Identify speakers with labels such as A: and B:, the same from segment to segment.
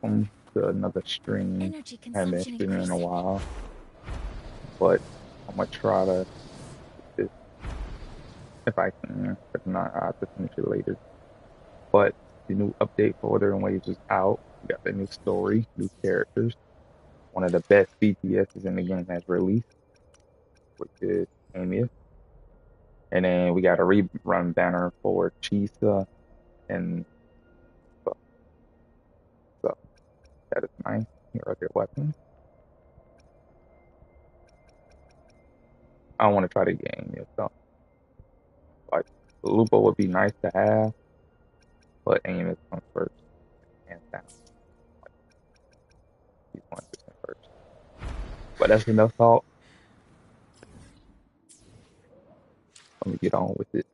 A: welcome to another stream.
B: Energy
A: Haven't been
B: consumption
A: streaming in a
B: increasing.
A: while, but I'm gonna try to do this if I can. If not, I'll have to finish it later. But the new update for Wuthering Waves is out. We got the new story, new characters. One of the best BTSs in the game has released, which is Amius. And then we got a rerun banner for Chisa and stuff. So that is nice. Here are their weapons. I don't want to try to get Amius though. Like Lupo would be nice to have, but Amos comes first, hands down. He's 100% first. But that's enough talk. Let me get on with it.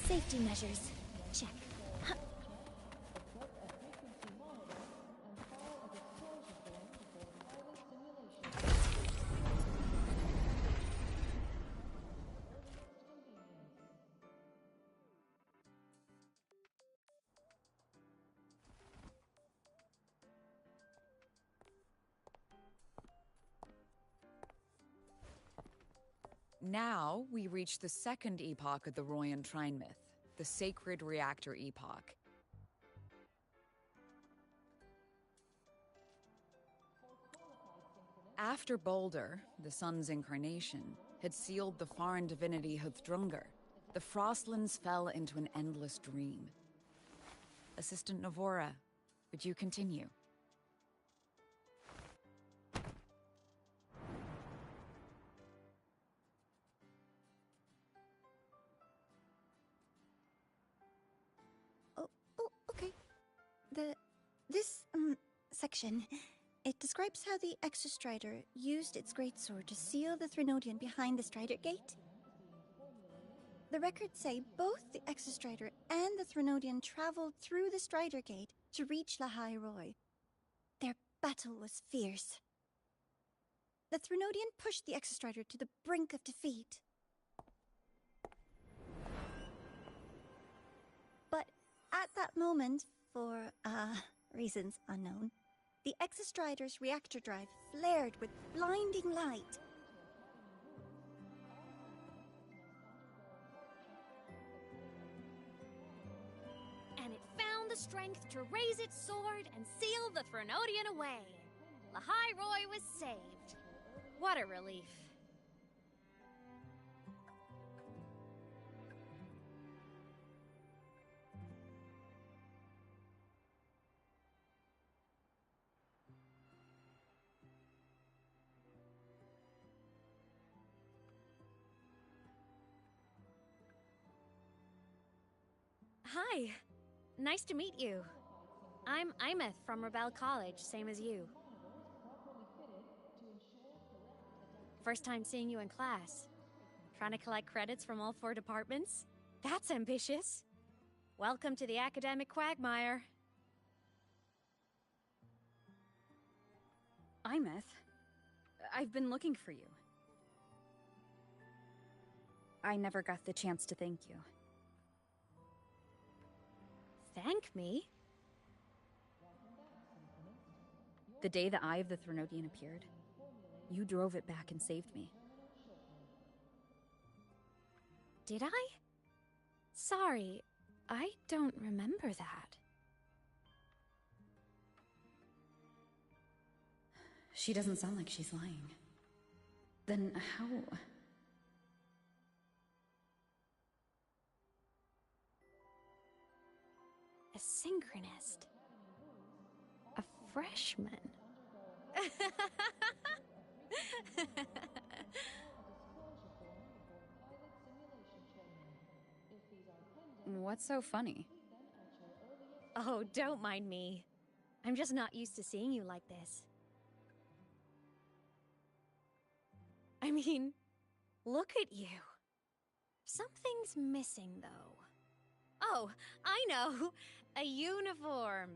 B: Safety measures. Check.
C: Now we reach the second epoch of the Royan Trine myth, the Sacred Reactor Epoch. After Balder, the sun's incarnation, had sealed the foreign divinity Huthdrungur, the Frostlands fell into an endless dream. Assistant Navora, would you continue?
D: Okay. This section, it describes how the Exostrider used its greatsword to seal the Threnodian behind the Strider Gate. The records say both the Exostrider and the Threnodian traveled through the Strider Gate to reach Lahai Roy. Their battle was fierce. The Threnodian pushed the Exostrider to the brink of defeat. But at that moment, for, reasons unknown, the Exostrider's reactor drive flared with blinding light.
E: And it found the strength to raise its sword and seal the Threnodian away. Lahai Roy was saved. What a relief. Hi. Nice to meet you. I'm Imeth from Rebel College, same as you. First time seeing you in class. Trying to collect credits from all 4 departments? That's ambitious. Welcome to the academic quagmire.
F: Imeth, I've been looking for you. I never got the chance to thank you.
E: Thank me?
F: The day the Eye of the Threnodian appeared, you drove it back and saved me.
E: Did I? Sorry, I don't remember that.
F: She doesn't sound like she's lying. Then how...
E: A synchronist. A freshman.
F: What's so funny?
E: Oh, don't mind me. I'm just not used to seeing you like this. I mean, look at you. Something's missing, though. Oh, I know! A uniform!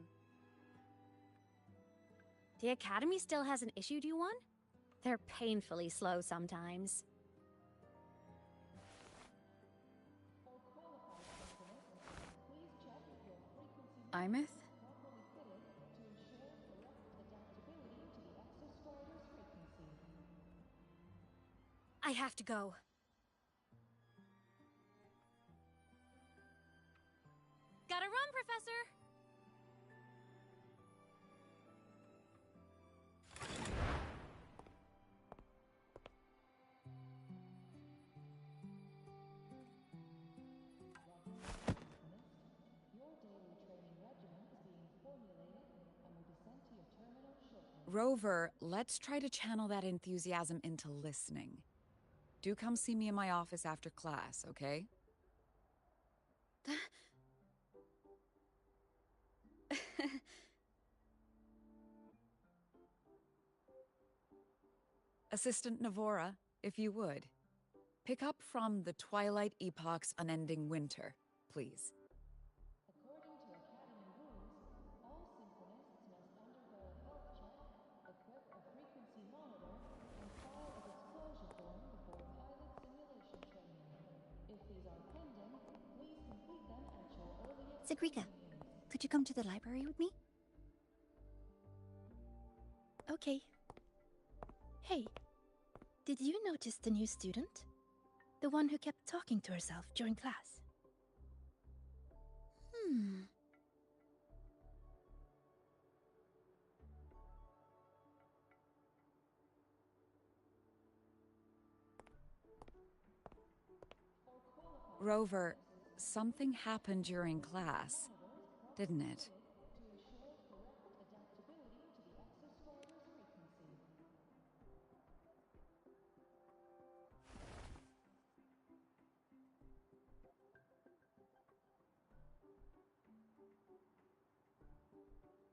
E: The Academy still hasn't issued you one? They're painfully slow sometimes.
F: Imeth?
E: I have to go. Gotta run, Professor!
C: Rover, let's try to channel that enthusiasm into listening. Do come see me in my office after class, okay? Assistant Navora, if you would. Pick up from the Twilight Epoch's Unending Winter, please.
D: Sigrika, could you come to the library with me?
G: Okay. Hey, did you notice the new student? The one who kept talking to herself during class?
C: Rover, something happened during class, didn't it?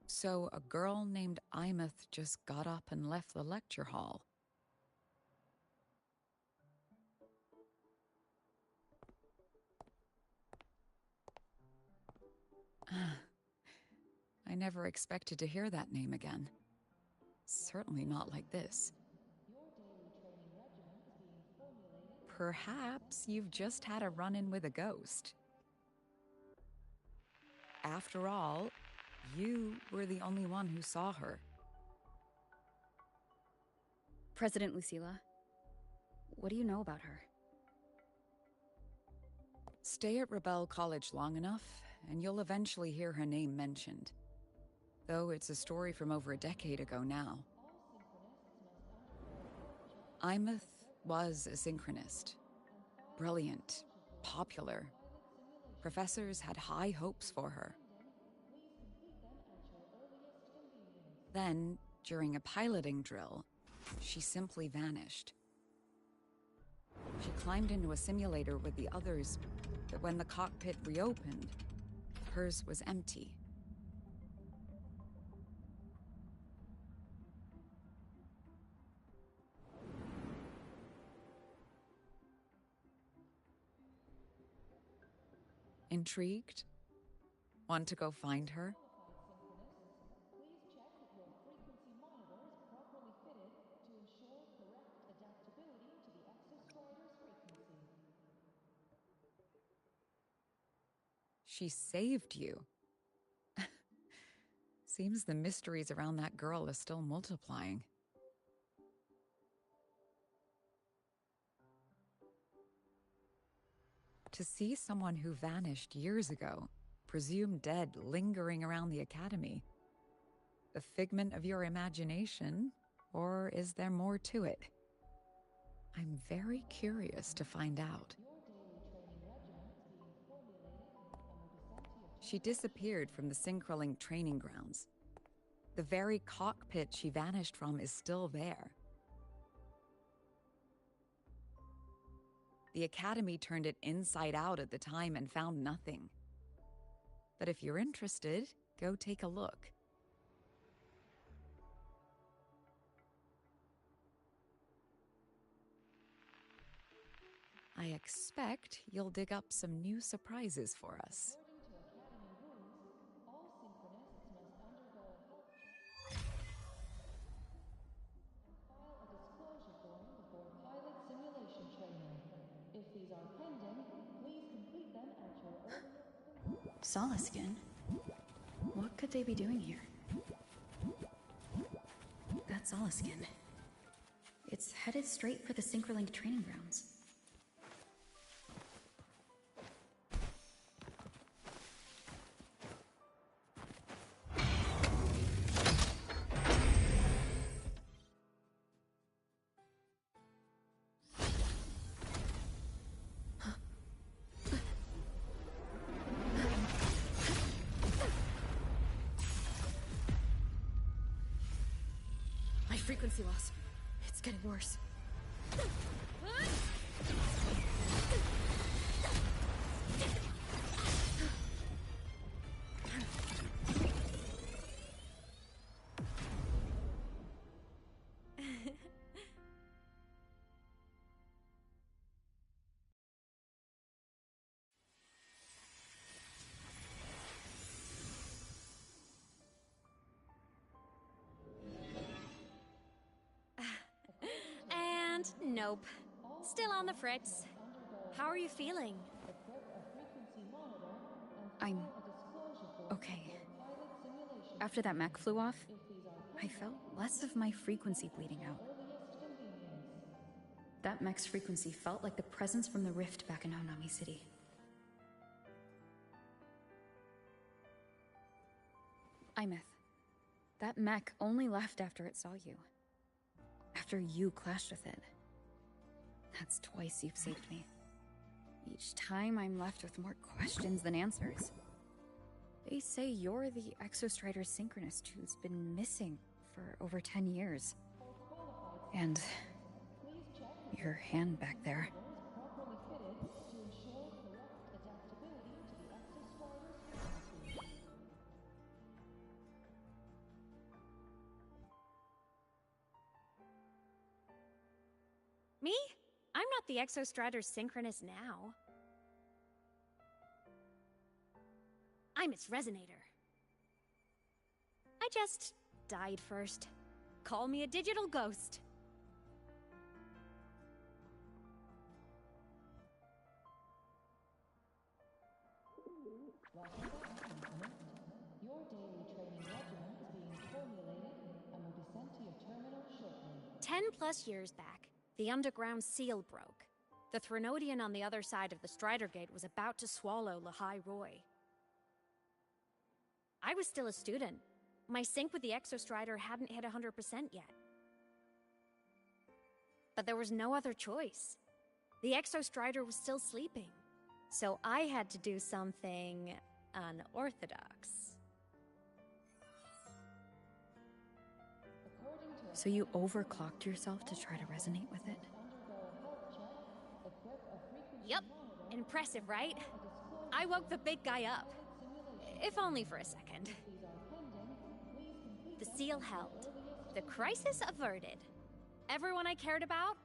C: So a girl named Imeth just got up and left the lecture hall. I never expected to hear that name again. Certainly not like this. Perhaps you've just had a run-in with a ghost. After all, you were the only one who saw her.
F: President Lucilla, what do you know about her?
C: Stay at Rebel College long enough, and you'll eventually hear her name mentioned. Though it's a story from over a decade ago now. Imeth was a synchronist. Brilliant, popular. Professors had high hopes for her. Then, during a piloting drill, she simply vanished. She climbed into a simulator with the others, but when the cockpit reopened, hers was empty. Intrigued? Want to go find her? She saved you. Seems the mysteries around that girl are still multiplying. To see someone who vanished years ago, presumed dead, lingering around the Academy. A figment of your imagination, or is there more to it? I'm very curious to find out. She disappeared from the Synchroling training grounds. The very cockpit she vanished from is still there. The Academy turned it inside out at the time and found nothing. But if you're interested, go take a look. I expect you'll dig up some new surprises for us.
F: Solaskin? What could they be doing here? That's Solaskin. It's headed straight for the Synchroling training grounds. My frequency loss. It's getting worse.
E: And nope. Still on the fritz. How are you feeling?
F: I'm okay. After that mech flew off, I felt less of my frequency bleeding out. That mech's frequency felt like the presence from the rift back in Honami City. Imeth, that mech only left after it saw you. After you clashed with it. That's twice you've saved me. Each time I'm left with more questions than answers. They say you're the Exostrider Synchronist who's been missing for over 10 years. And your hand back there.
E: Me? I'm not the Exostrider Synchronist now. I'm its Resonator. I just died first. Call me a digital ghost. Your daily training regimen is being formulated and will be sent to your terminal shortly. 10+ years back, the underground seal broke. The Threnodian on the other side of the Strider Gate was about to swallow Lahai Roy. I was still a student. My sync with the Exostrider hadn't hit 100% yet. But there was no other choice. The Exostrider was still sleeping. So I had to do something unorthodox.
F: So you overclocked yourself to try to resonate with it?
E: Yup. Impressive, right? I woke the big guy up. If only for a second. The seal held. The crisis averted. Everyone I cared about,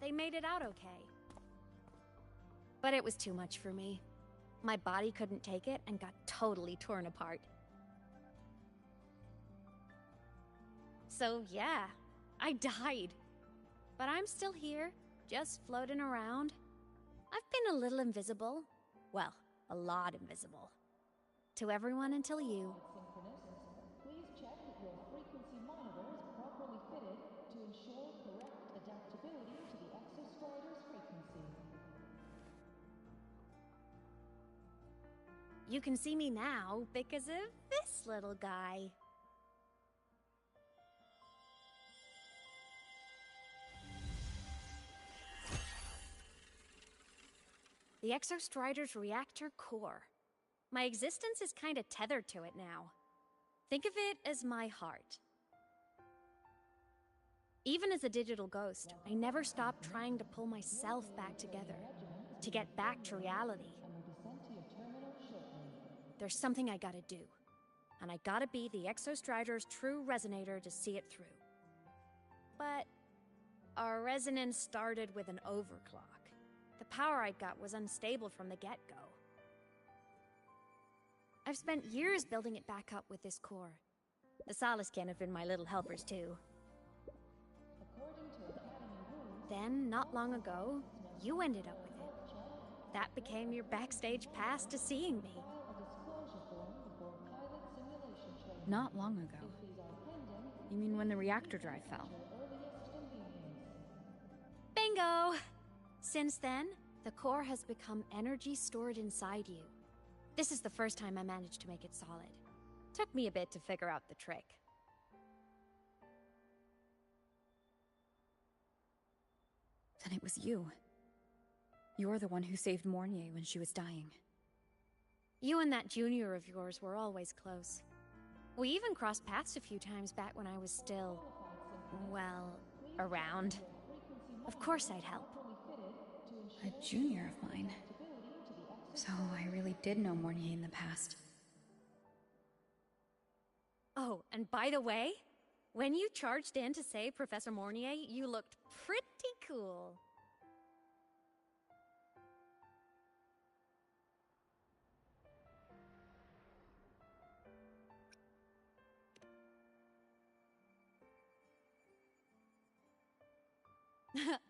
E: they made it out okay. But it was too much for me. My body couldn't take it and got totally torn apart. So yeah, I died. But I'm still here, just floating around. I've been a little invisible. Well, a lot invisible. To everyone until you. Please check that your frequency monitor is properly fitted to ensure correct adaptability to the Exostrider's frequency. You can see me now because of this little guy. The Exostrider's reactor core. My existence is kinda tethered to it now. Think of it as my heart. Even as a digital ghost, I never stopped trying to pull myself back together, to get back to reality. There's something I gotta do. and I gotta be the Exostrider's true resonator to see it through. But our resonance started with an overclock. The power I got was unstable from the get-go. I've spent years building it back up with this core. The Saliscan have been my little helpers too. Then, not long ago, you ended up with it. That became your backstage pass to seeing me.
F: Not long ago. You mean when the reactor drive fell?
E: Bingo! Since then, the core has become energy stored inside you. This is the first time I managed to make it solid. Took me a bit to figure out the trick.
F: Then it was you. You're the one who saved Mornier when she was dying.
E: You and that junior of yours were always close. We even crossed paths a few times back when I was still, well, around. Of course I'd help.
F: A junior of mine. So I really did know Mornier in the past.
E: Oh, and by the way, when you charged in to save Professor Mornier, you looked pretty cool.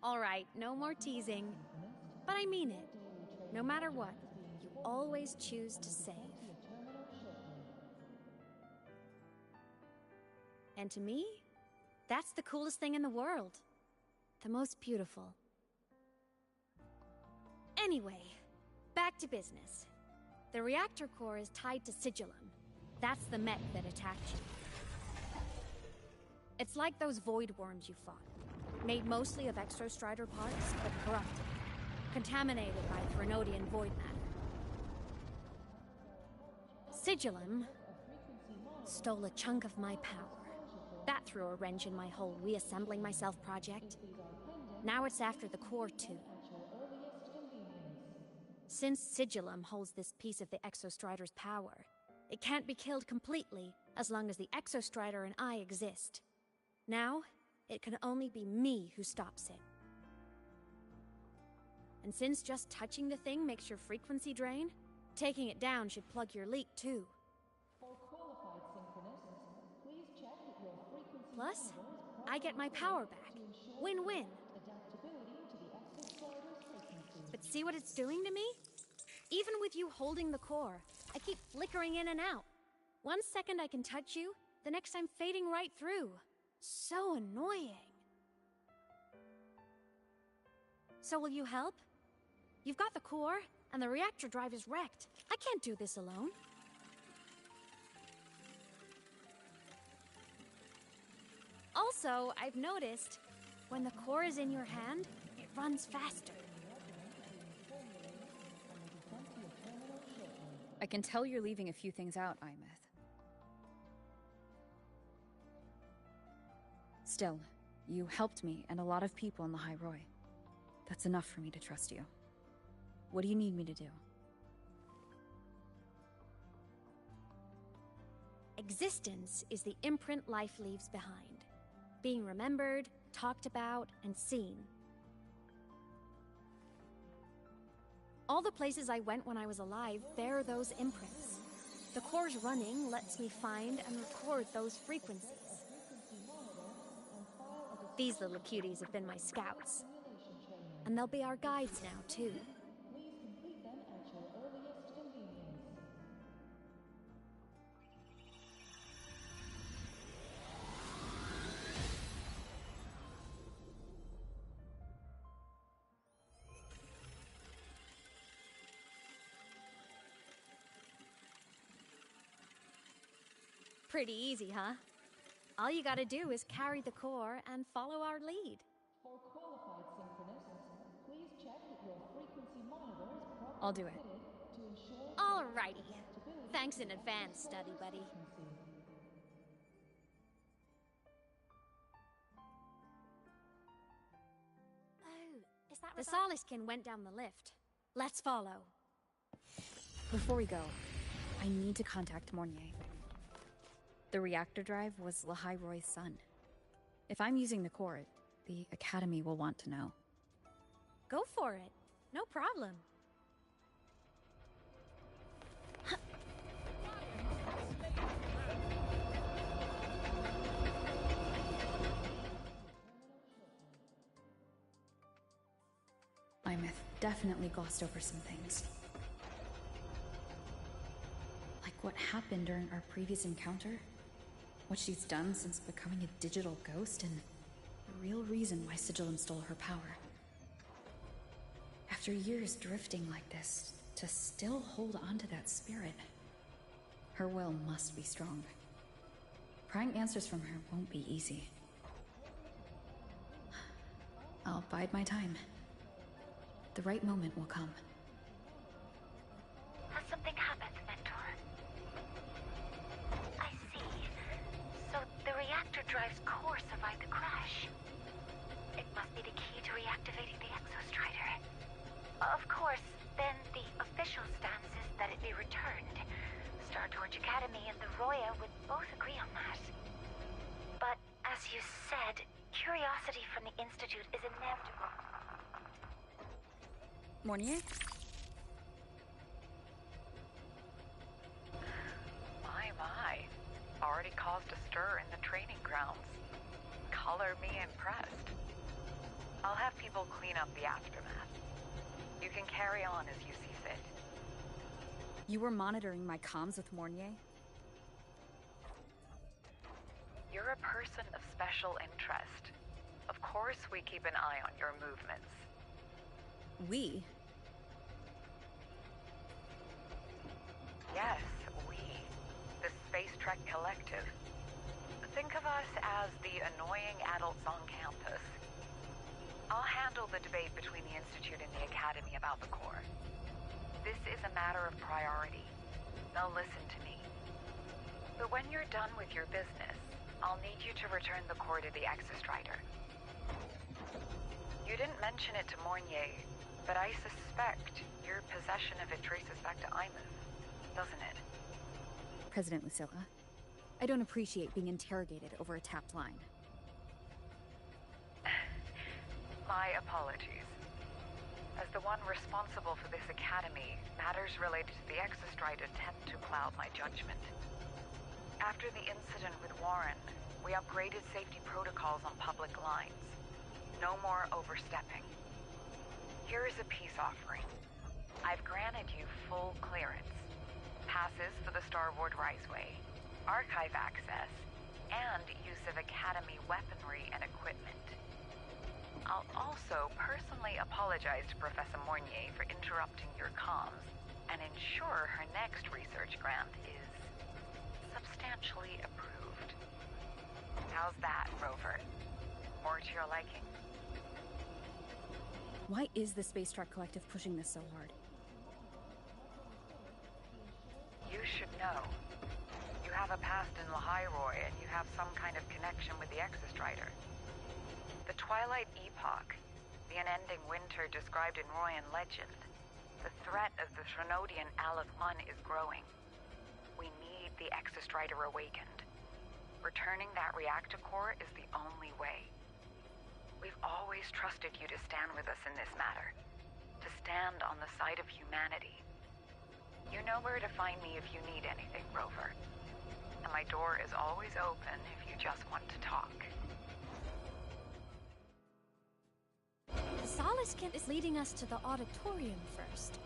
E: All right, no more teasing. But I mean it. No matter what, you always choose to save. And to me, that's the coolest thing in the world. The most beautiful. Anyway, back to business. The reactor core is tied to Sigillum. That's the mech that attacked you. It's like those void worms you fought. Made mostly of Exostrider parts, but corrupted. Contaminated by Threnodian void matter. Sigillum stole a chunk of my power. That threw a wrench in my whole reassembling myself project. Now it's after the core too. Since Sigillum holds this piece of the Exostrider's power, it can't be killed completely as long as the Exostrider and I exist. Now, it can only be me who stops it. And since just touching the thing makes your frequency drain, taking it down should plug your leak too. Plus, I get my power back. Win-win. But see what it's doing to me? Even with you holding the core, I keep flickering in and out. 1 second I can touch you, the next I'm fading right through. So annoying. So will you help? You've got the core, and the reactor drive is wrecked. I can't do this alone. Also, I've noticed, when the core is in your hand, it runs faster.
F: I can tell you're leaving a few things out, Imeth. Still, you helped me and a lot of people in the High Roy. That's enough for me to trust you. What do you need me to do?
E: Existence is the imprint life leaves behind. Being remembered, talked about, and seen. All the places I went when I was alive bear those imprints. The core's running lets me find and record those frequencies. These little cuties have been my scouts. And they'll be our guides now, too. Pretty easy, huh? All you gotta do is carry the core and follow our lead.
H: For qualified synchronicists, please check that your frequency monitor is properly
F: I'll do it.
H: fitted to ensure
E: Alrighty. Thanks in advance, study buddy.
B: Oh, is that
E: The
B: Rebecca?
E: Saliscan went down the lift. Let's follow.
F: Before we go, I need to contact Mornier. The reactor drive was Lahai Roy's son. If I'm using the core, the Academy will want to know.
E: Go for it. No problem.
F: Imeth definitely glossed over some things. Like what happened during our previous encounter, what she's done since becoming a digital ghost, and the real reason why Sigillum stole her power. After years drifting like this, to still hold on to that spirit, her will must be strong. Prying answers from her won't be easy. I'll bide my time. The right moment will come.
B: Has something happened, Mentor? I see. So the reactor drive's core survived the crash. It must be the key to reactivating the exostrider. Of course, then the official stance is that it be returned. Startorch Academy and the Roya would both agree on that. But as you said, curiosity from the Institute is inevitable.
F: Mornier?
I: My. Already caused a stir in the training grounds. Color me impressed. I'll have people clean up the aftermath. You can carry on as you see fit.
F: You were monitoring my comms with Mornier?
I: You're a person of special interest. Of course we keep an eye on your movements.
F: We?
I: Yes, we. The Space Trek Collective. Think of us as the annoying adults on campus. I'll handle the debate between the Institute and the Academy about the core. This is a matter of priority. Now listen to me. But when you're done with your business, I'll need you to return the core to the Exostrider. You didn't mention it to Mornier, but I suspect your possession of it traces back to Imeth, doesn't it?
F: President Lucilla, I don't appreciate being interrogated over a tapped line.
I: My apologies. As the one responsible for this academy, matters related to the Exostrider tend to cloud my judgment. After the incident with Warren, we upgraded safety protocols on public lines. No more overstepping. Here is a peace offering. I've granted you full clearance. Passes for the Starboard Riseway, archive access, and use of Academy weaponry and equipment. I'll also personally apologize to Professor Mornier for interrupting your comms and ensure her next research grant is substantially approved. How's that, Rover? More to your liking?
F: Why is the Space Trek Collective pushing this so hard?
I: You should know. You have a past in Lahai Roy, and you have some kind of connection with the Exostrider. The Twilight Epoch, the unending winter described in Royan legend, the threat of the Threnodian Aleph 1 is growing. We need the Exostrider awakened. Returning that reactor core is the only way. We've always trusted you to stand with us in this matter, to stand on the side of humanity. You know where to find me if you need anything, Rover. And my door is always open if you just want to talk.
E: The Solace Kit is leading us to the auditorium first.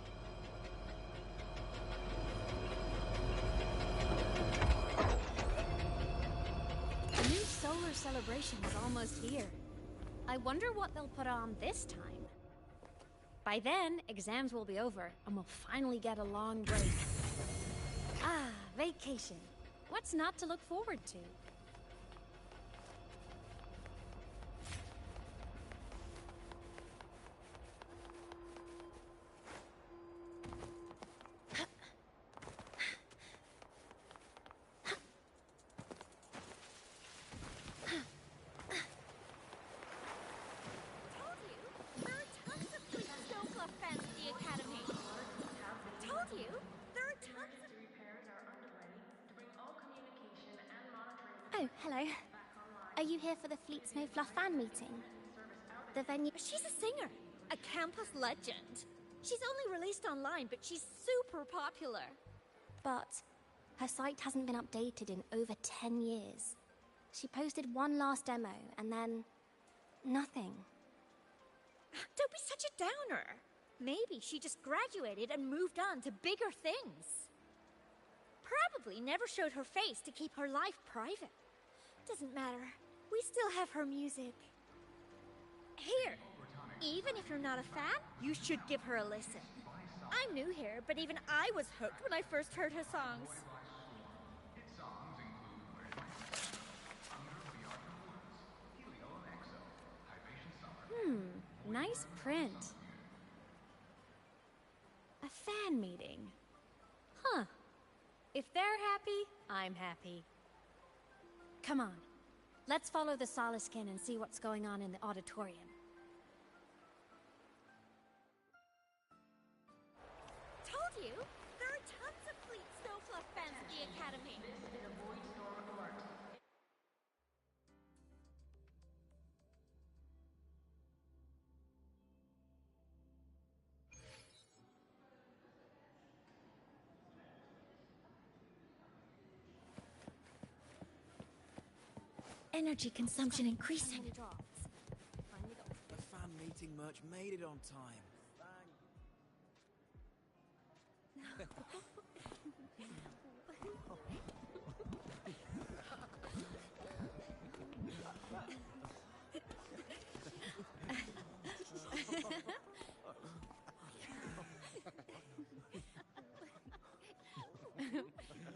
E: The new solar celebration is almost here. I wonder what they'll put on this time. By then, exams will be over, and we'll finally get a long break. Ah, vacation. What's not to look forward to?
G: Oh, hello. Are you here for the Fleet Snow Fluff fan meeting? The venue.
J: She's a singer, a campus legend. She's only released online, but she's super popular.
G: But her site hasn't been updated in over 10 years. She posted one last demo, and then nothing.
J: Don't be such a downer. Maybe she just graduated and moved on to bigger things. Probably never showed her face to keep her life private. Doesn't matter. We still have her music. Here, even if you're not a fan, you should give her a listen. I'm new here, but even I was hooked when I first heard her songs.
E: Nice print. A fan meeting. Huh. If they're happy, I'm happy. Come on. Let's follow the Soliskin and see what's going on in the auditorium.
J: Told you, there are tons of Fleet Snowfluff fans at the Academy. Energy consumption increasing.
K: The fan meeting merch made it on time.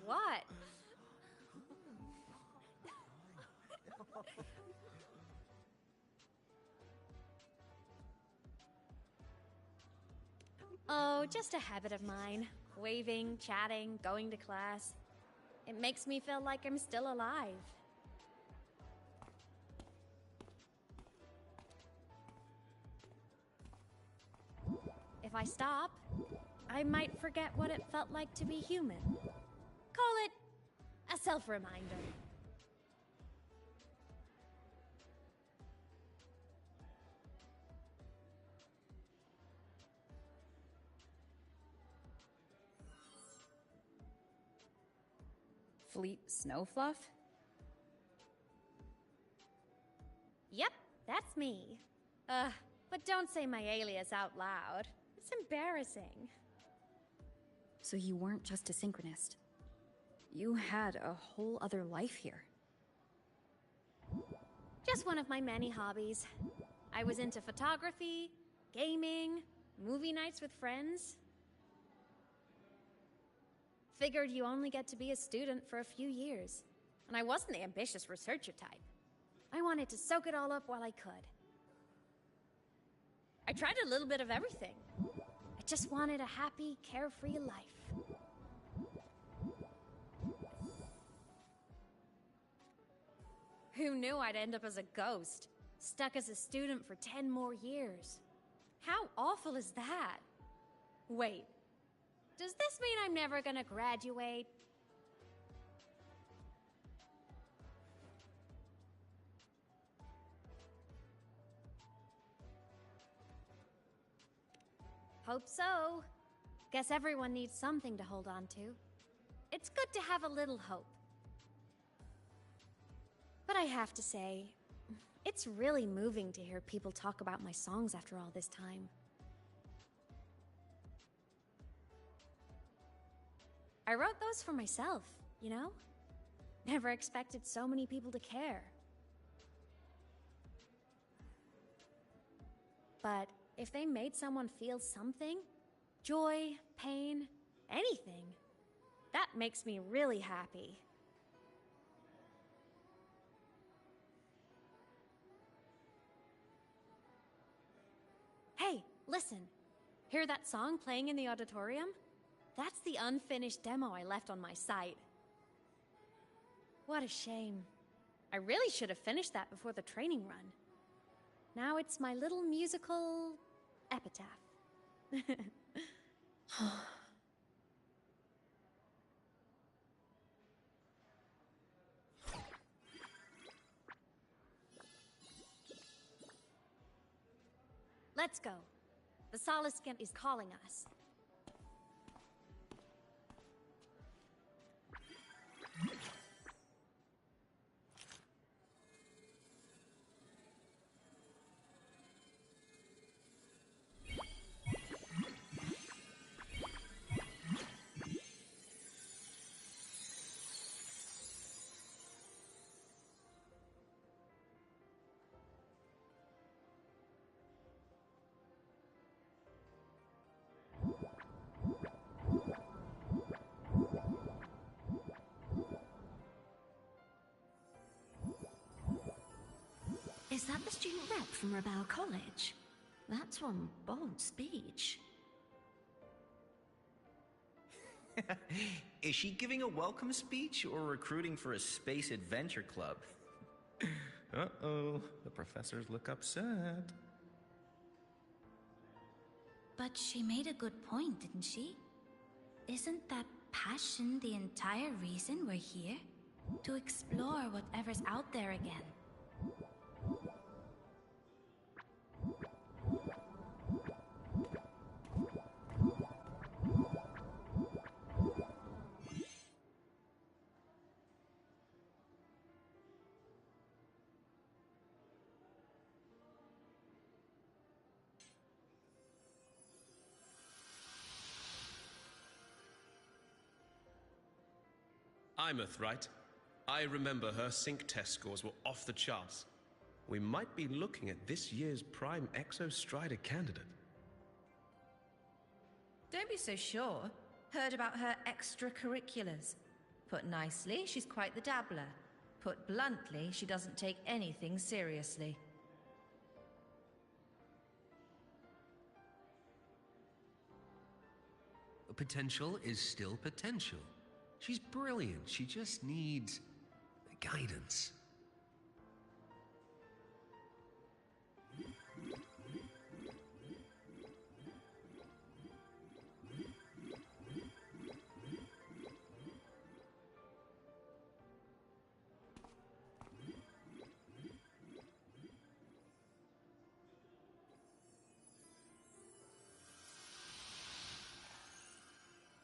E: What? Oh, just a habit of mine. Waving, chatting, going to class. It makes me feel like I'm still alive. If I stop, I might forget what it felt like to be human. Call it a self-reminder.
F: Fleet Snowfluff?
E: Yep, that's me. But don't say my alias out loud. It's embarrassing.
F: So you weren't just a synchronist. You had a whole other life here.
E: Just one of my many hobbies. I was into photography, gaming, movie nights with friends. Figured you only get to be a student for a few years. And I wasn't the ambitious researcher type. I wanted to soak it all up while I could. I tried a little bit of everything. I just wanted a happy, carefree life. Who knew I'd end up as a ghost, stuck as a student for 10 more years? How awful is that? Wait, does this mean I'm never gonna graduate? Hope so. Guess everyone needs something to hold on to. It's good to have a little hope. But I have to say, it's really moving to hear people talk about my songs after all this time. I wrote those for myself, you know? Never expected so many people to care. But if they made someone feel something, joy, pain, anything, that makes me really happy. Hey, listen. Hear that song playing in the auditorium? That's the unfinished demo I left on my site. What a shame. I really should have finished that before the training run. Now it's my little musical epitaph. Let's go. The Soliscan is calling us.
L: Is that the student rep from Rebel College? That's one bold speech.
M: Is she giving a welcome speech or recruiting for a space adventure club? Uh-oh, the professors look upset.
L: But she made a good point, didn't she? Isn't that passion the entire reason we're here? To explore whatever's out there again.
N: Imeth, right? I remember her sync test scores were off the charts. We might be looking at this year's prime Exostrider candidate.
O: Don't be so sure. Heard about her extracurriculars. Put nicely, she's quite the dabbler. Put bluntly, she doesn't take anything seriously.
P: Potential is still potential. She's brilliant. She just needs guidance.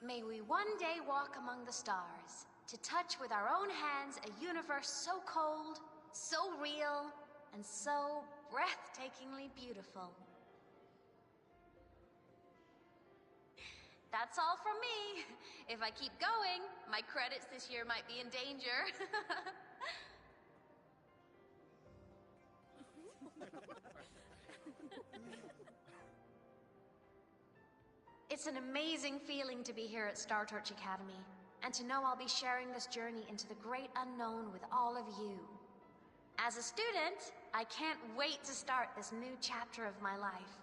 Q: May we one day walk among the stars, to touch with our own hands a universe so cold, so real, and so breathtakingly beautiful. That's all from me. If I keep going, my credits this year might be in danger. It's an amazing feeling to be here at Star Torch Academy, and to know I'll be sharing this journey into the great unknown with all of you. As a student, I can't wait to start this new chapter of my life.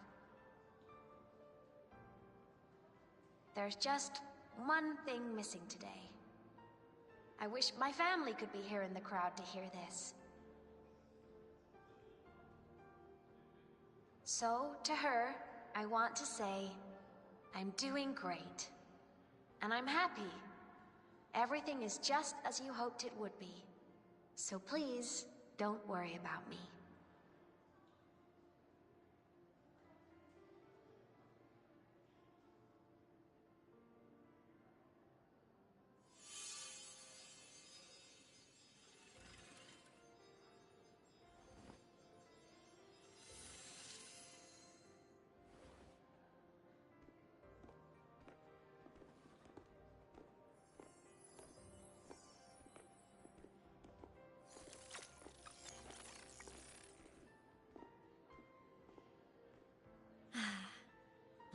Q: There's just one thing missing today. I wish my family could be here in the crowd to hear this. So, to her, I want to say, I'm doing great. And I'm happy. Everything is just as you hoped it would be. So please, don't worry about me.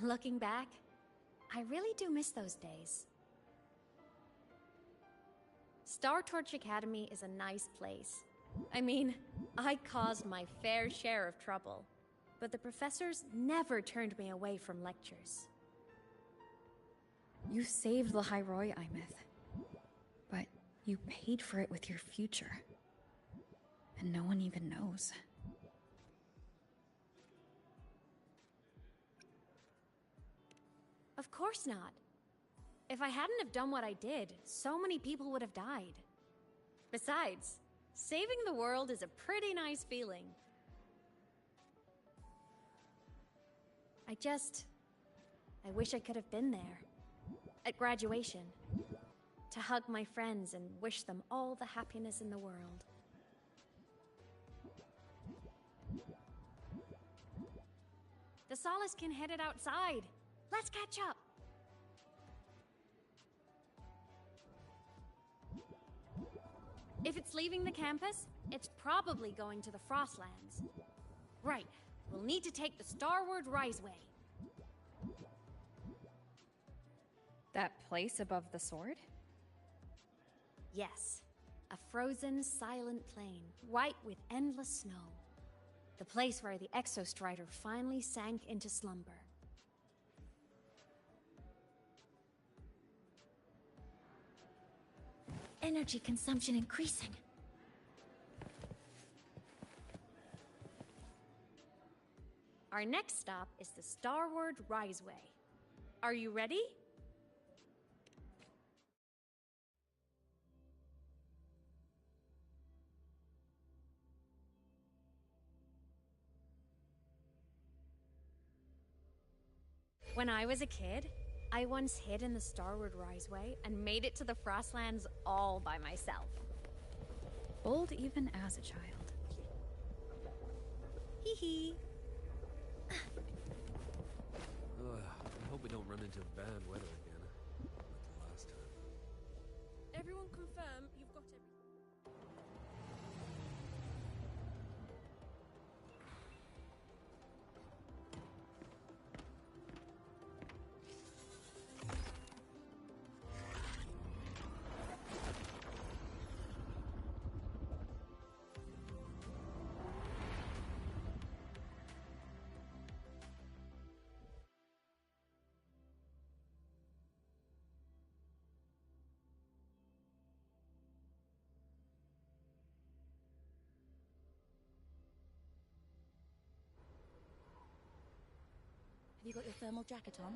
E: Looking back, I really do miss those days. Star Torch Academy is a nice place. I mean, I caused my fair share of trouble, but the professors never turned me away from lectures.
F: You saved the Hyroi, Imeth. But you paid for it with your future. And no one even knows.
E: Of course not. If I hadn't have done what I did, so many people would have died. Besides, saving the world is a pretty nice feeling. I wish I could have been there. At graduation. To hug my friends and wish them all the happiness in the world. The Solace can headed outside. Let's catch up. If it's leaving the campus, it's probably going to the Frostlands. Right. We'll need to take the Starward Riseway.
F: That place above the sword?
E: Yes. A frozen, silent plain, white with endless snow. The place where the Exostrider finally sank into slumber.
J: Energy consumption increasing.
E: Our next stop is the Starward Riseway. Are you ready? When I was a kid, I once hid in the Starward Riseway and made it to the Frostlands all by myself.
F: Bold even as a child.
E: Hee hee.
R: I hope we don't run into bad weather again, like the last time.
H: Everyone confirm you've got everything.
J: Have you got your thermal jacket on?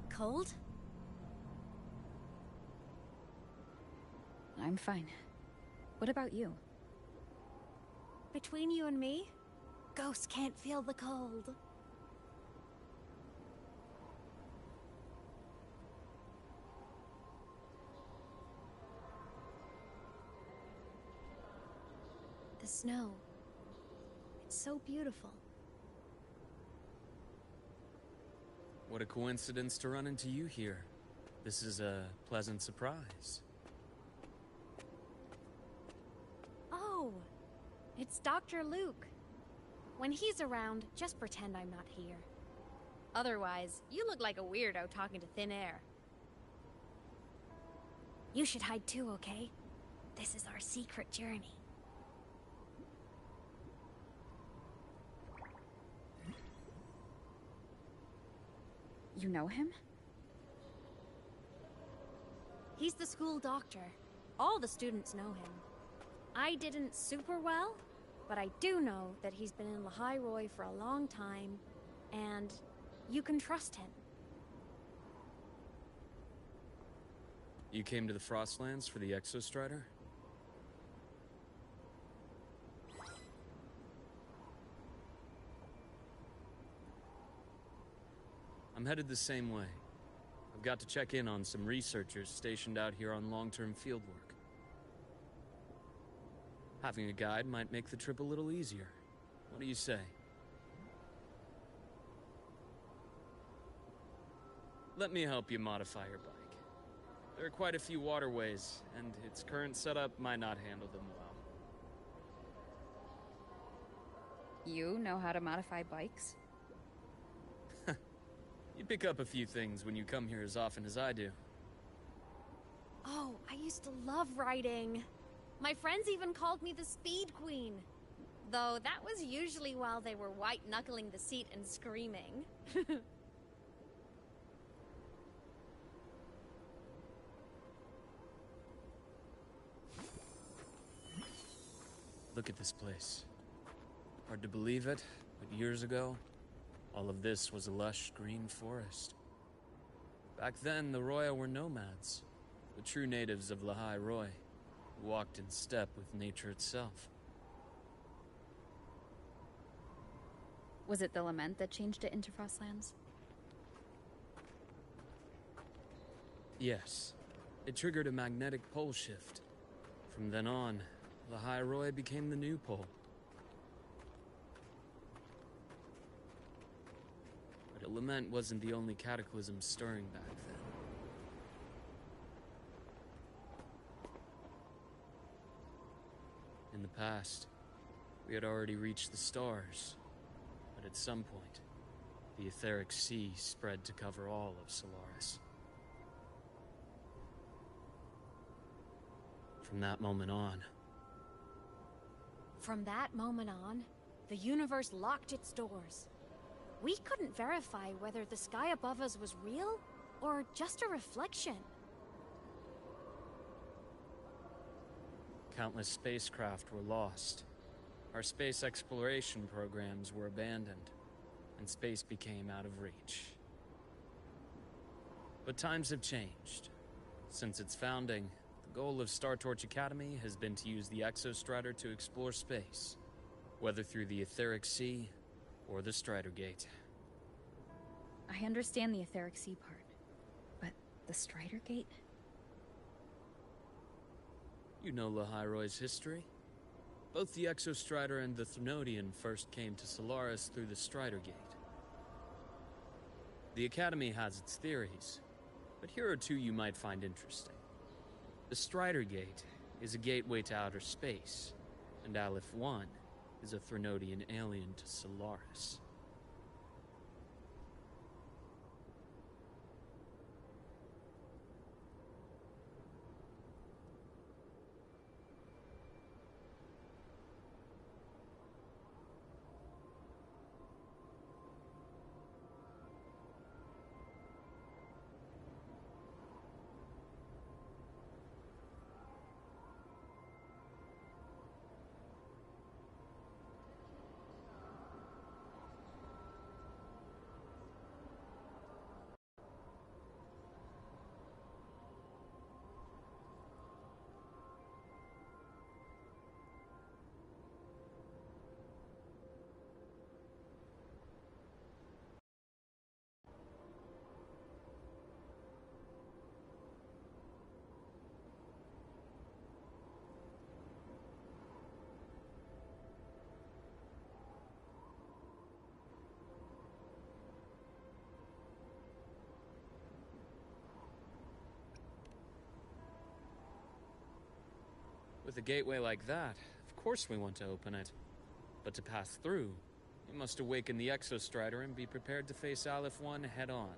E: Cold?
F: I'm fine. What about you?
E: Between you and me, ghosts can't feel the cold. The snow. It's so beautiful.
S: What a coincidence to run into you here. This is a pleasant surprise.
E: Oh, it's Dr. Luke. When he's around, just pretend I'm not here. Otherwise, you look like a weirdo talking to thin air. You should hide too, okay? This is our secret journey.
F: You know him?
E: He's the school doctor. All the students know him. I didn't super well, but I do know that he's been in Lahairoi for a long time, and you can trust him.
S: You came to the Frostlands for the Exostrider? I'm headed the same way. I've got to check in on some researchers stationed out here on long-term fieldwork. Having a guide might make the trip a little easier. What do you say? Let me help you modify your bike. There are quite a few waterways, and its current setup might not handle them well.
F: You know how to modify bikes?
S: You pick up a few things when you come here as often as I do.
E: Oh, I used to love riding. My friends even called me the Speed Queen. Though that was usually while they were white-knuckling the seat and screaming.
S: Look at this place. Hard to believe it, but years ago, all of this was a lush green forest. Back then, the Roya were nomads, the true natives of Lahai Roy, who walked in step with nature itself.
F: Was it the lament that changed it into Frostlands?
S: Yes, it triggered a magnetic pole shift. From then on, Lahai Roy became the new pole. But a lament wasn't the only cataclysm stirring back then. In the past, we had already reached the stars, but at some point, the etheric sea spread to cover all of Solaris. From that moment on,
E: the universe locked its doors. We couldn't verify whether the sky above us was real or just a reflection.
S: countless spacecraft were lost. Our space exploration programs were abandoned, and space became out of reach. But times have changed. Since its founding, the goal of Star Torch Academy has been to use the Exostrider to explore space, whether through the Etheric Sea or the Strider Gate.
F: I understand the Etheric Sea part, but the Strider Gate?
S: You know Lahai-Roy's history. Both the Exostrider and the Threnodian first came to Solaris through the Strider Gate. The Academy has its theories, but here are two you might find interesting. The Strider Gate is a gateway to outer space, and Aleph 1 is a Threnodian alien to Solaris. With a gateway like that, of course we want to open it. But to pass through, we must awaken the Exostrider and be prepared to face Aleph 1 head-on.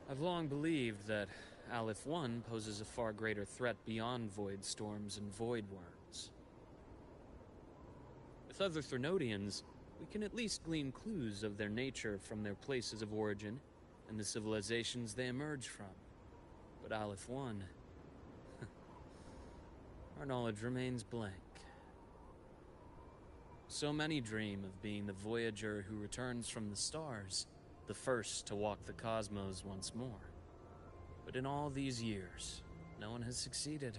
S: I've long believed that Aleph 1 poses a far greater threat beyond void storms and void worms. With other Threnodians, we can at least glean clues of their nature from their places of origin and the civilizations they emerge from. But Aleph 1... our knowledge remains blank. So many dream of being the Voyager who returns from the stars, the first to walk the cosmos once more. But in all these years, no one has succeeded.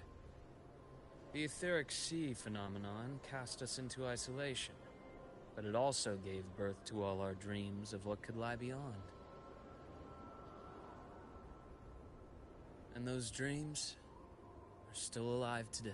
S: The Etheric Sea phenomenon cast us into isolation, but it also gave birth to all our dreams of what could lie beyond. And those dreams are still alive today.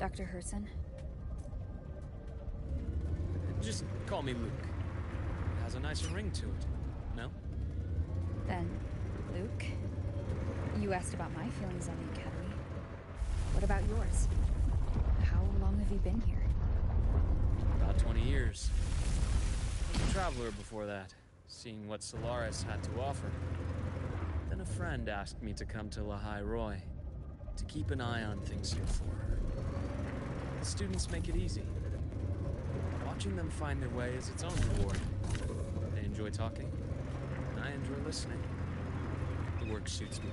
F: Dr. Herson?
S: Just call me Luke. It has a nicer ring to it, no?
F: Then, Luke, you asked about my feelings on the Academy. What about yours? How long have you been here?
S: About 20 years. I was a traveler before that, seeing what Solaris had to offer. Then a friend asked me to come to Lahai Roy, to keep an eye on things here for her. The students make it easy. Watching them find their way is its own reward. They enjoy talking, and I enjoy listening. The work suits me.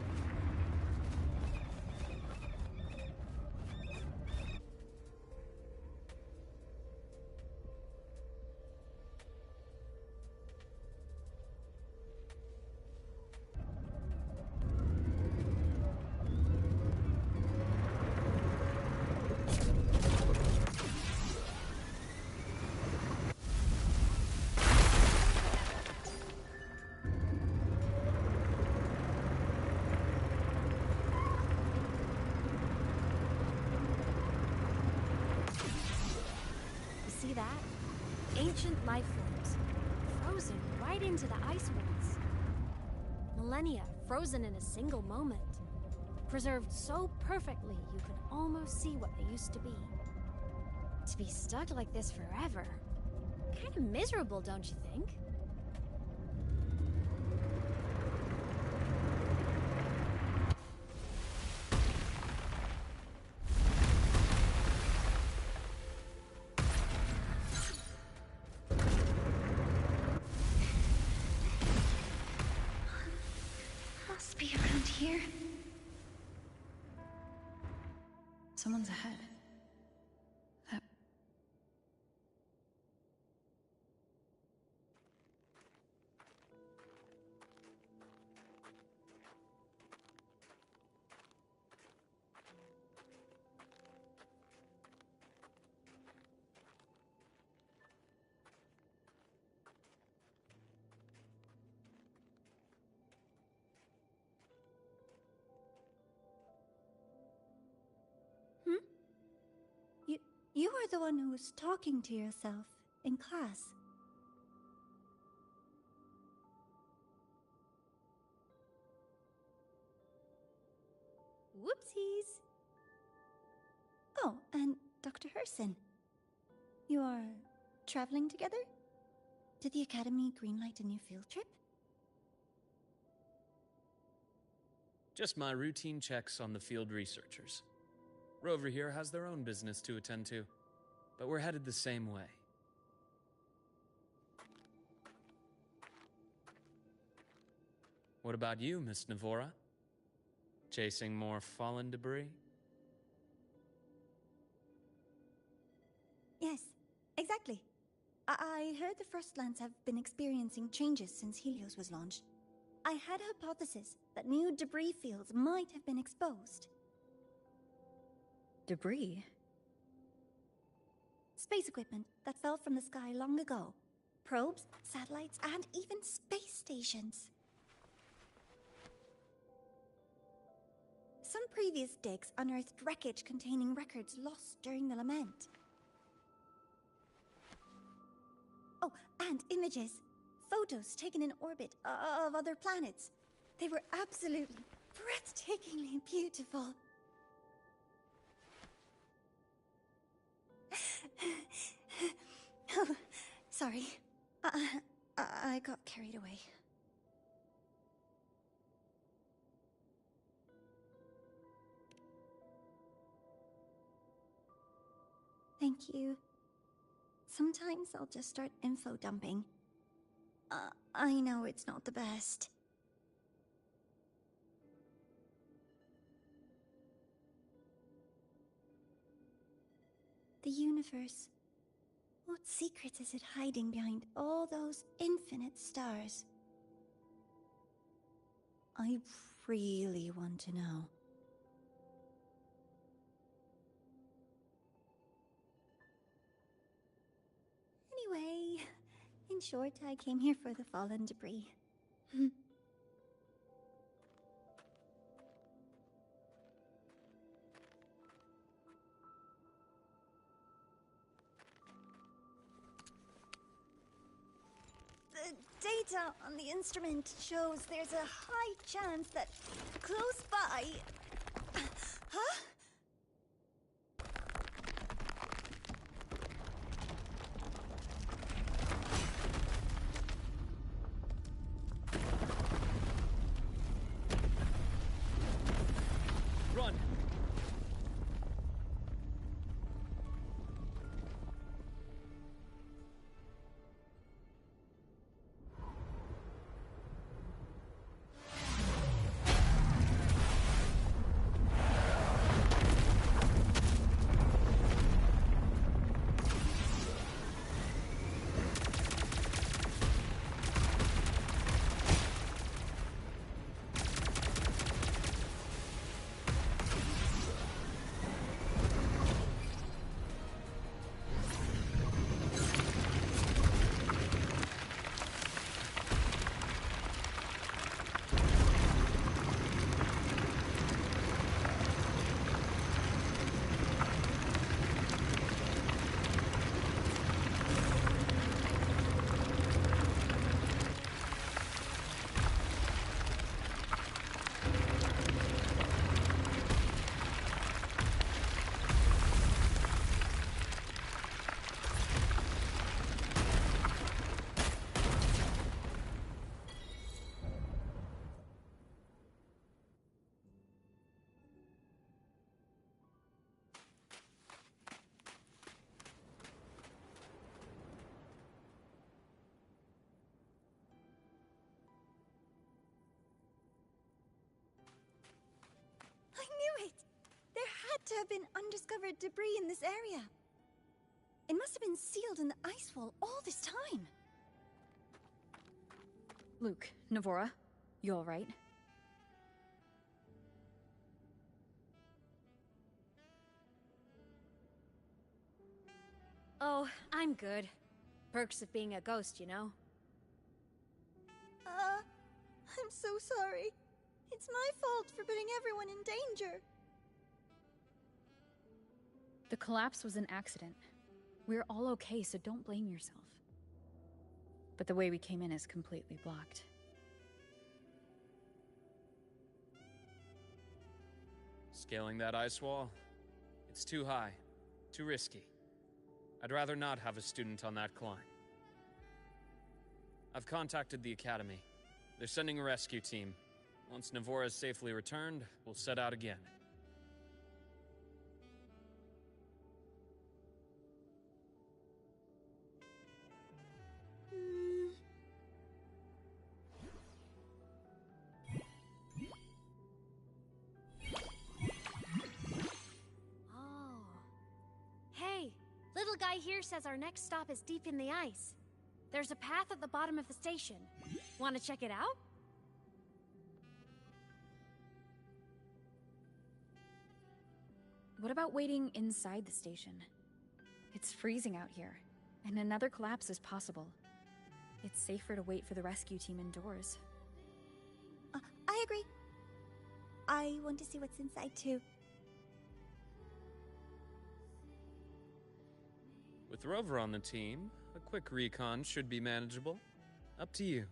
J: See that? Ancient life forms, frozen right into the ice worlds. Millennia frozen in a single moment. Preserved so perfectly you can almost see what they used to be. To be stuck like this forever. Kind of miserable, don't you think?
D: Must be around here.
F: Someone's ahead. That...
D: You are the one who was talking to yourself in class.
J: Whoopsies!
D: Oh, and Dr. Herson. You are traveling together? Did the Academy greenlight a new field trip?
S: Just my routine checks on the field researchers. Rover here has their own business to attend to, but we're headed the same way. What about you, Miss Navora? Chasing more fallen debris?
D: Yes, exactly. I heard the Frostlands have been experiencing changes since Helios was launched. I had a hypothesis that new debris fields might have been exposed.
F: Debris?
D: Space equipment that fell from the sky long ago. Probes, satellites, and even space stations. Some previous digs unearthed wreckage containing records lost during the lament. Oh, and images. Photos taken in orbit of other planets. They were absolutely breathtakingly beautiful. Oh, sorry. I got carried away. Thank you. Sometimes I'll just start info dumping. I know it's not the best. The universe. What secret is it hiding behind all those infinite stars? I really want to know. Anyway, in short, I came here for the fallen debris. The data on the instrument shows there's a high chance that close by... Huh?
S: Run!
D: I knew it! There had to have been undiscovered debris in this area. It must have been sealed in the ice wall all this time.
F: Luke, Navora, you alright?
E: Oh, I'm good. Perks of being a ghost, you know?
D: I'm so sorry. It's my fault for putting everyone in danger.
F: The collapse was an accident. We're all okay, so don't blame yourself. But the way we came in is completely blocked.
S: Scaling that ice wall? It's too high. Too risky. I'd rather not have a student on that climb. I've contacted the Academy. They're sending a rescue team. Once Navora is safely returned, we'll set out again.
E: Oh. Hey, little guy here says our next stop is deep in the ice. There's a path at the bottom of the station. Want to check it out?
F: What about waiting inside the station? It's freezing out here, and another collapse is possible. It's safer to wait for the rescue team indoors.
D: I agree. I want to see what's inside too.
S: With Rover on the team, a quick recon should be manageable. Up to you.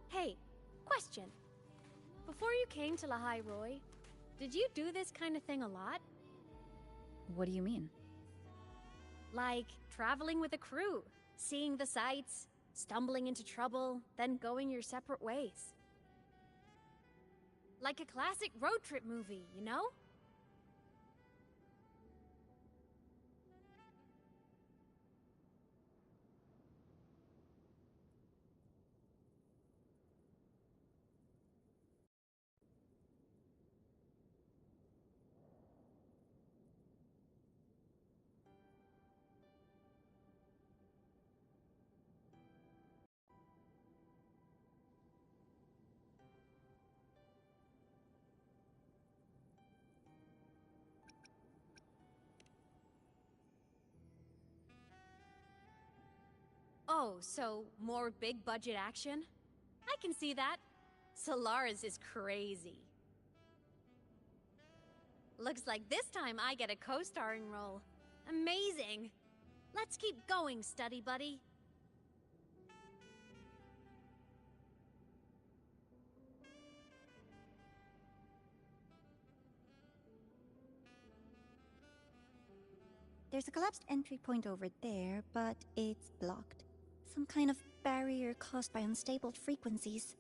E: Hey, question. Before you came to Lahai Roy, did you do this kind of thing a lot?
F: What do you mean?
E: Like traveling with a crew, seeing the sights, stumbling into trouble, then going your separate ways. Like a classic road trip movie, you know? Oh, so more big budget action? I can see that. Solaris is crazy. Looks like this time I get a co-starring role. Amazing! Let's keep going, study buddy.
D: There's a collapsed entry point over there, but it's blocked. Some kind of barrier caused by unstable frequencies.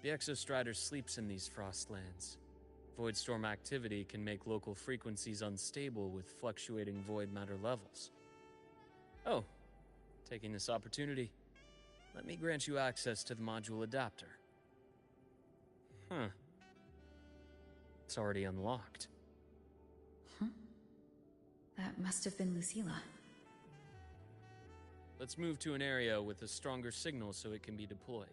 S: The Exostrider sleeps in these frostlands. Void storm activity can make local frequencies unstable with fluctuating void matter levels. Oh, taking this opportunity, let me grant you access to the module adapter. Huh. It's already unlocked.
F: Huh? That must have been Lucilla.
S: Let's move to an area with a stronger signal so it can be deployed.